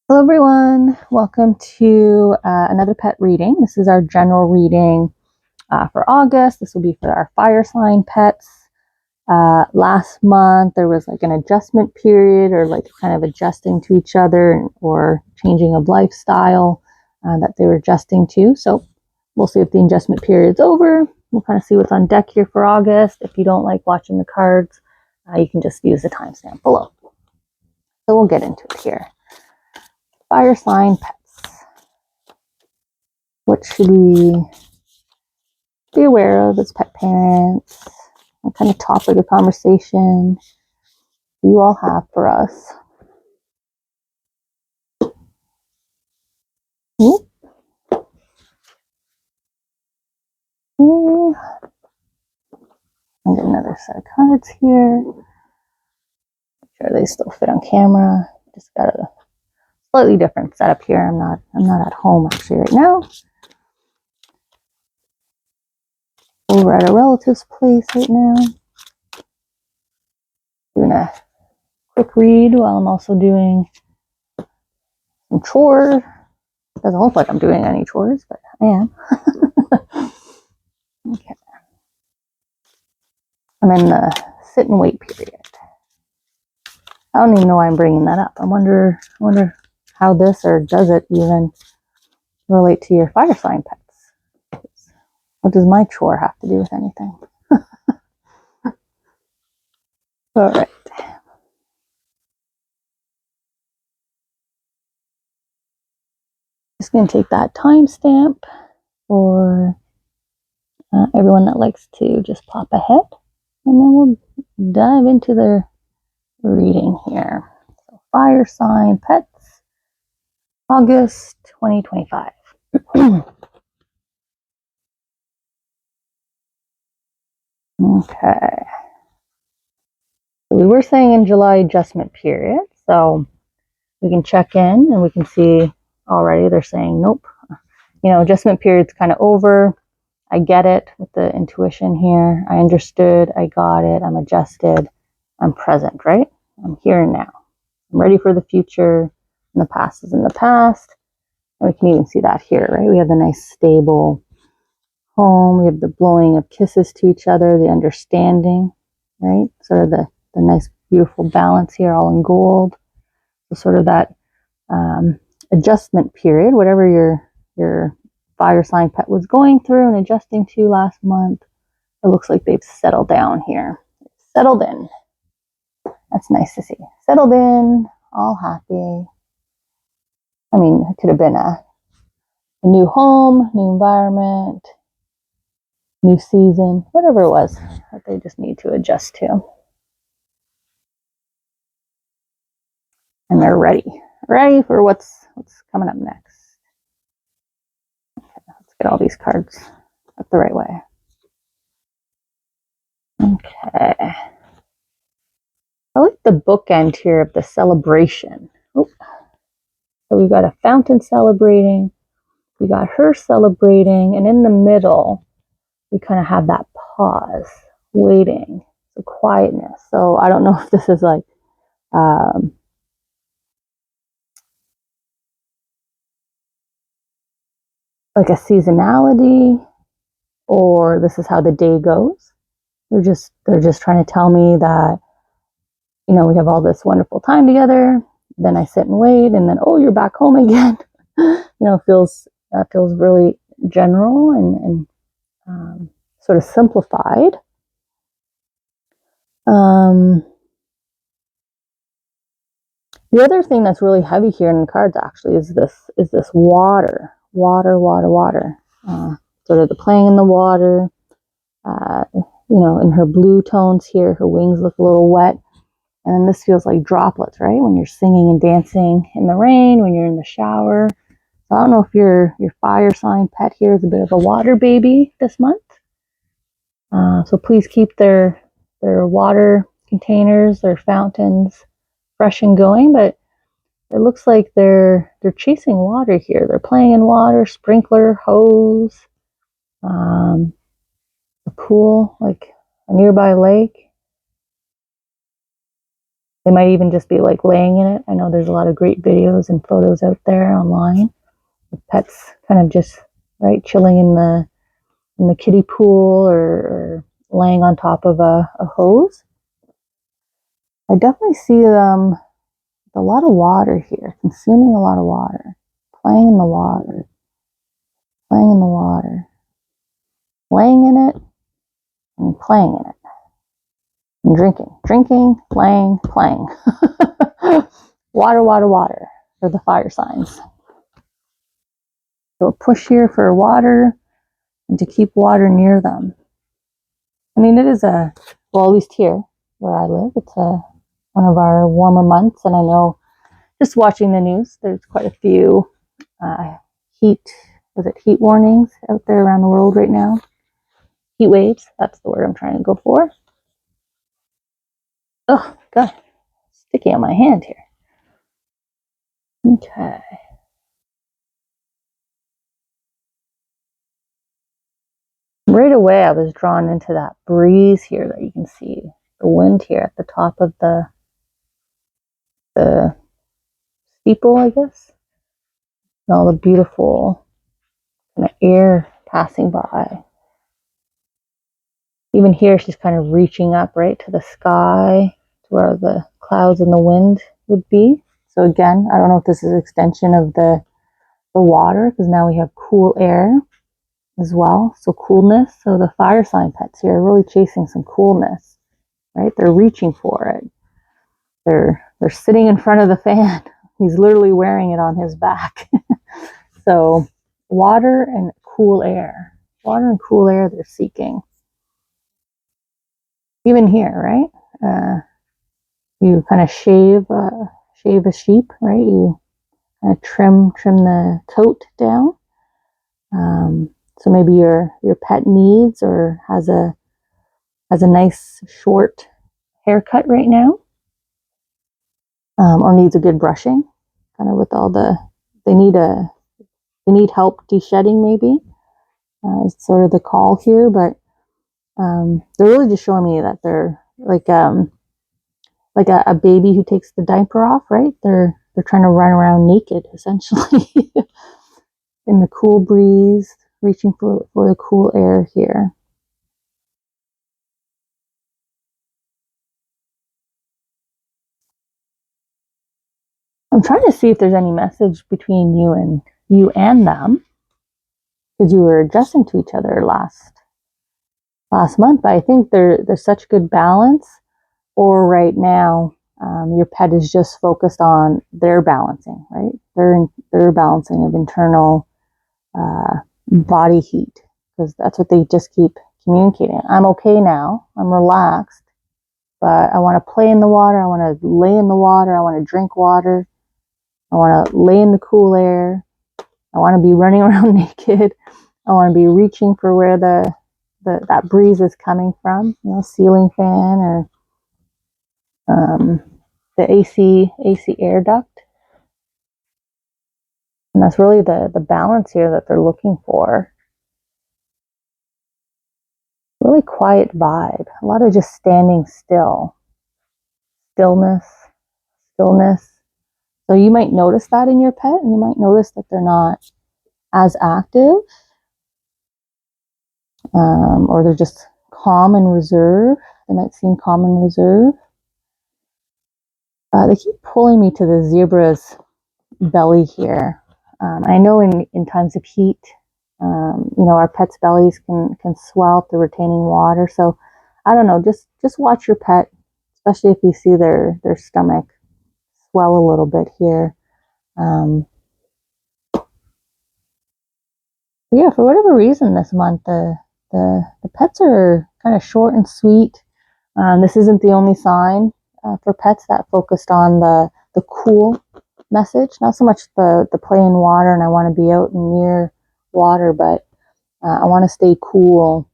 Hello everyone, welcome to another pet reading. This is our general reading for August. This will be for our fire sign pets. Last month there was like an adjustment period, or like kind of adjusting to each other, or changing of lifestyle that they were adjusting to. So we'll see if the adjustment period's over. We'll kind of see what's on deck here for August. If you don't like watching the cards, you can just use the timestamp below. So we'll get into it here. Fire sign pets. What should we be aware of as pet parents? What kind of topic of conversation do you all have for us? And get another set of cards here. Make sure they still fit on camera. Just got a slightly different setup here. I'm not at home actually right now. Over at a relative's place right now. Doing a quick read while I'm also doing some chores. Doesn't look like I'm doing any chores, but I am. Okay. I'm in the sit and wait period. I don't even know why I'm bringing that up. I wonder how this, or does it even relate to your fire sign pets? What does my chore have to do with anything? All right. Just going to take that timestamp for everyone that likes to just pop ahead, and then we'll dive into the reading here. So, fire sign pets, August 2025. Okay. We were saying in July adjustment period, so we can check in and we can see already they're saying nope. Adjustment period's kind of over. I get it with the intuition here. I understood. I got it. I'm adjusted. I'm present, right? I'm here and now. I'm ready for the future. And the past is in the past. And we can even see that here, right? We have the nice stable home. We have the blowing of kisses to each other, the understanding, right? Sort of the nice, beautiful balance here, all in gold. So sort of that adjustment period, whatever your fire sign pet was going through and adjusting to last month, it looks like they've settled down here. Settled in. That's nice to see. Settled in, all happy. I mean, it could have been a new home, new environment, new season, whatever it was that they just need to adjust to. And they're ready for what's coming up next. Okay, let's get all these cards up the right way. Okay. I like the bookend here of the celebration. Oh. So we've got a fountain celebrating, we got her celebrating, and in the middle, we kind of have that pause, waiting, the quietness. So I don't know if this is like a seasonality, or this is how the day goes. They're just trying to tell me that, we have all this wonderful time together. Then I sit and wait, and then, oh, you're back home again. Feels really general and sort of simplified. The other thing that's really heavy here in the cards actually is this water. Sort of the playing in the water. In her blue tones here, her wings look a little wet. And then this feels like droplets, right? When you're singing and dancing in the rain, when you're in the shower. So I don't know if your fire sign pet here is a bit of a water baby this month. So please keep their water containers, their fountains fresh and going. But it looks like they're chasing water here. They're playing in water, sprinkler, hose, a pool, like a nearby lake. They might even just be like laying in it. I know there's a lot of great videos and photos out there online with pets kind of just right chilling in the kiddie pool or laying on top of a hose. I definitely see them with a lot of water here, consuming a lot of water, playing in the water, playing in the water, laying in it, and playing in it, and drinking, playing. Water, water, water are the fire signs. So a push here for water and to keep water near them. I mean, it is well, at least here where I live, it's one of our warmer months, and I know just watching the news, there's quite a few heat warnings out there around the world right now. Heat waves, that's the word I'm trying to go for. Oh, God, sticky on my hand here. Okay. Right away, I was drawn into that breeze here that you can see, the wind here at the top of the steeple, I guess. And all the beautiful kind of air passing by. Even here, she's kind of reaching up right to the sky, to where the clouds and the wind would be. So again, I don't know if this is an extension of the water, because now we have cool air as well. So coolness. So the fire sign pets here are really chasing some coolness, right? They're reaching for it. They're sitting in front of the fan. He's literally wearing it on his back. So water and cool air. Water and cool air they're seeking. Even here, right? You kind of shave a sheep, right? You kind of trim the coat down. So maybe your pet needs or has a nice short haircut right now, or needs a good brushing, kind of with all they need help de-shedding maybe. It's sort of the call here, but they're really just showing me that they're like a baby who takes the diaper off, right? They're trying to run around naked essentially in the cool breeze, reaching for the cool air here. I'm trying to see if there's any message between you and them, because you were adjusting to each other last month. But I think there's such good balance. Or right now, your pet is just focused on their balancing, right? Their balancing of internal body heat, because that's what they just keep communicating. I'm okay now. I'm relaxed, but I want to play in the water. I want to lay in the water. I want to drink water. I want to lay in the cool air. I want to be running around naked. I want to be reaching for where that breeze is coming from, ceiling fan or the AC air duct. And that's really the balance here that they're looking for. Really quiet vibe. A lot of just standing still. Stillness. So you might notice that in your pet, and you might notice that they're not as active, or they're just calm and reserved. They might seem calm and reserved. They keep pulling me to the zebra's belly here. I know in times of heat, our pets' bellies can swell if they're retaining water. So I don't know, just watch your pet, especially if you see their stomach swell a little bit here. Yeah, for whatever reason this month, the pets are kind of short and sweet. This isn't the only sign for pets that focused on the cool message, not so much the play in water and I want to be out near water, but I want to stay cool.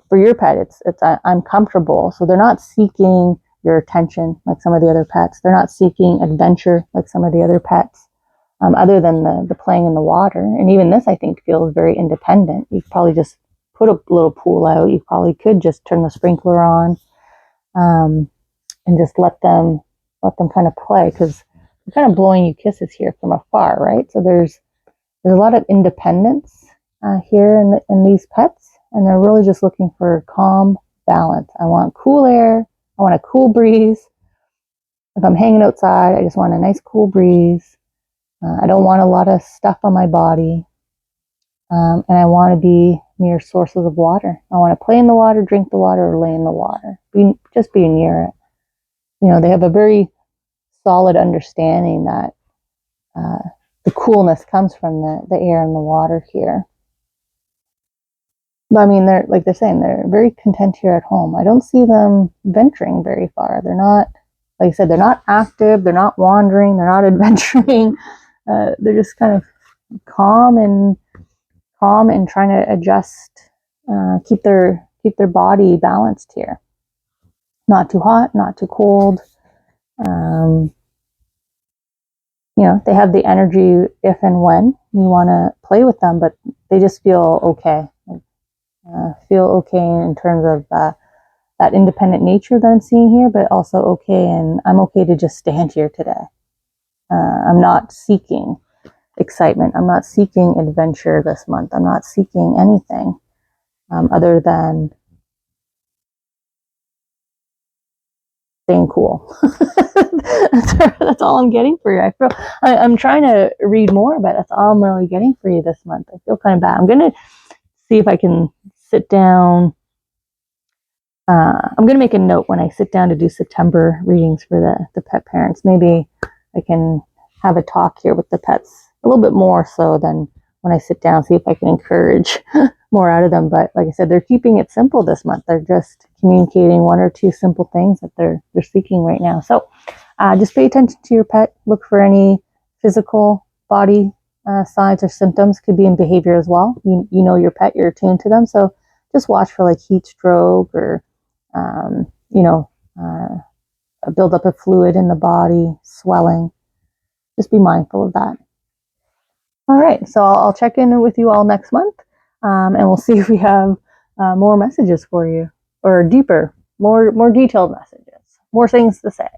For your pet, it's I'm comfortable. So they're not seeking your attention like some of the other pets. They're not seeking adventure like some of the other pets, other than the playing in the water. And even this, I think, feels very independent. You've probably just put a little pool out, you probably could just turn the sprinkler on, and just let them kind of play, because they're kind of blowing you kisses here from afar, right? So there's a lot of independence here in these pets, and they're really just looking for calm balance. I want cool air. I want a cool breeze. If I'm hanging outside, I just want a nice cool breeze. I don't want a lot of stuff on my body. And I want to be near sources of water. I want to play in the water, drink the water, or lay in the water. Just be near it. You know, they have a very solid understanding that the coolness comes from the air and the water here. But I mean, they're saying, they're very content here at home. I don't see them venturing very far. They're not, like I said, they're not active. They're not wandering. They're not adventuring. They're just kind of calm and trying to adjust, keep their body balanced here. Not too hot, not too cold. You know, they have the energy if and when you want to play with them, but they just feel okay. Feel okay in terms of that independent nature that I'm seeing here, but also okay, and I'm okay to just stand here today. I'm not seeking excitement. I'm not seeking adventure this month. I'm not seeking anything other than staying cool. That's all I'm getting for you. I'm trying to read more, but that's all I'm really getting for you this month. I feel kind of bad. I'm going to see if I can sit down. I'm going to make a note when I sit down to do September readings for the pet parents. Maybe I can have a talk here with the pets a little bit more so than when I sit down, see if I can encourage more out of them. But like I said, they're keeping it simple this month. They're just communicating one or two simple things that they're seeking right now. So just pay attention to your pet. Look for any physical body signs or symptoms. Could be in behavior as well. You know your pet, you're attuned to them. So just watch for like heat stroke or a buildup of fluid in the body, swelling. Just be mindful of that. All right, so I'll check in with you all next month, and we'll see if we have more messages for you, or deeper, more detailed messages, more things to say.